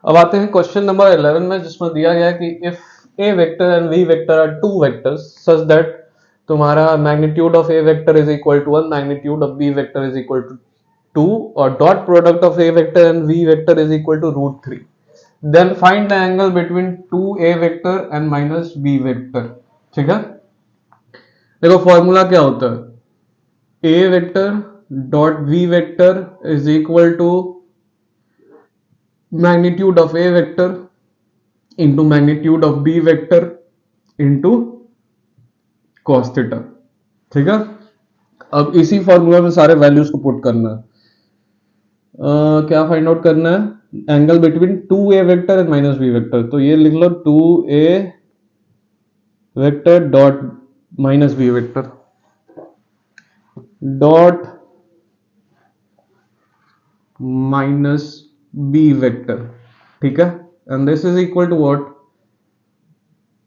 अब आते हैं क्वेश्चन नंबर 11 में, जिसमें दिया गया है कि if A vector and V vector are two vectors such that तुम्हारा magnitude of A vector is equal to 1, magnitude of B vector is equal to 2 और dot product of A vector and V vector is equal to √3, then find the angle between two A vector and minus B vector. ठीक है, देखो formula क्या होता है, A vector dot V vector is equal to magnitude of a vector into magnitude of b vector into cos theta। ठीक है, अब इसी फॉर्मूला में सारे वैल्यूज को पुट करना है। क्या फाइंड आउट करना है, angle between two A vector and minus B vector. तो ये लिख लो two A vector dot minus B vector dot minus B vector. ठीक है, and this is equal to what,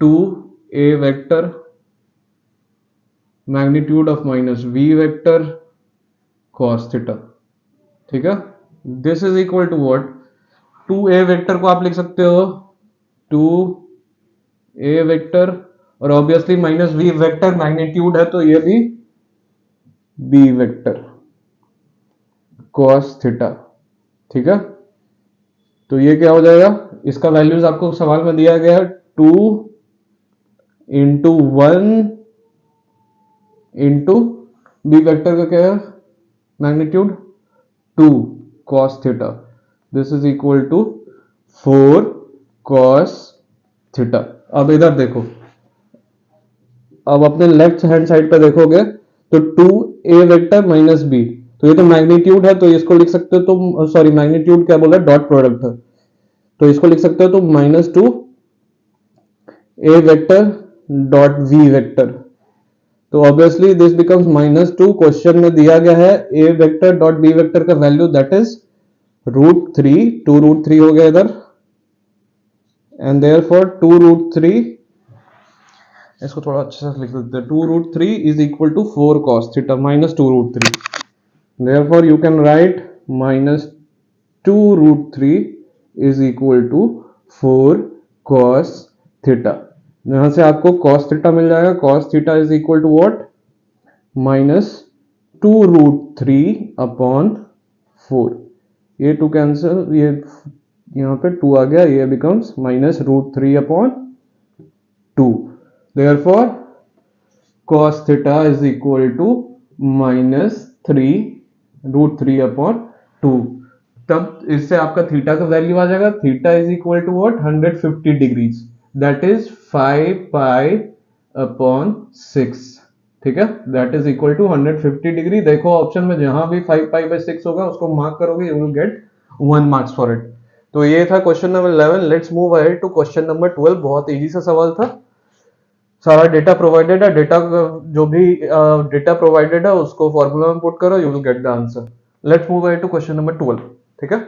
two A vector magnitude of minus B vector cos theta. ठीक है, this is equal to what, two A vector को आप लिख सकते हो two A vector और obviously minus B vector magnitude है तो ये भी बी वेक्टर cos थीटा। ठीक है, तो ये क्या हो जाएगा, इसका वैल्यूज आपको सवाल में दिया गया है 2 इंटू 1 इंटू बी वेक्टर का क्या है magnitude 2 cos theta, this is equal to 4 cos theta. अब इधर देखो, अब अपने लेफ्ट हैंड साइड पे देखोगे तो 2 ए वेक्टर माइनस बी, तो ये तो मैग्नीट्यूड है तो इसको लिख सकते हो तुम, सॉरी मैग्नीट्यूड क्या बोला, डॉट प्रोडक्ट है तो इसको लिख सकते हो तुम -2 ए वेक्टर डॉट वी वेक्टर। तो ऑब्वियसली दिस बिकम्स -2, क्वेश्चन में दिया गया है A vector dot B vector का वैल्यू दैट इज √3, 2√3 हो गया इधर, एंड देयरफॉर 2√3, इसको थोड़ा अच्छे से लिख देते हैं, 2√3 is equal to 4 cos theta -2√3, therefore you can write -2√3 is equal to 4 cos theta. यहां से आपको cos थीटा मिल जाएगा, cos theta is equal to what, -2√3 upon 4, ये 2 कैंसिल, ये यहाँ पे 2 आ गया, ये becomes -√3 upon 2, therefore cos theta is equal to -3√3 upon 2। तब इससे आपका थीटा का वैल्यू आ जाएगा, theta is equal to what, 150 degrees, that is 5 pi upon 6। ठीक है, that is equal to 150 degree. देखो ऑप्शन में जहां भी 5 पाई बाई 6 होगा उसको मार्क करोगे, you will get 1 marks for it. तो ये था question number 11। Let's move ahead to question number 12। बहुत इजी सा सवाल था, सारा डेटा प्रोवाइडेड है, डेटा जो भी डेटा प्रोवाइडेड है उसको फॉर्मूला में पुट करो, you will get the answer. Let's move ahead to question number 12। ठीक है,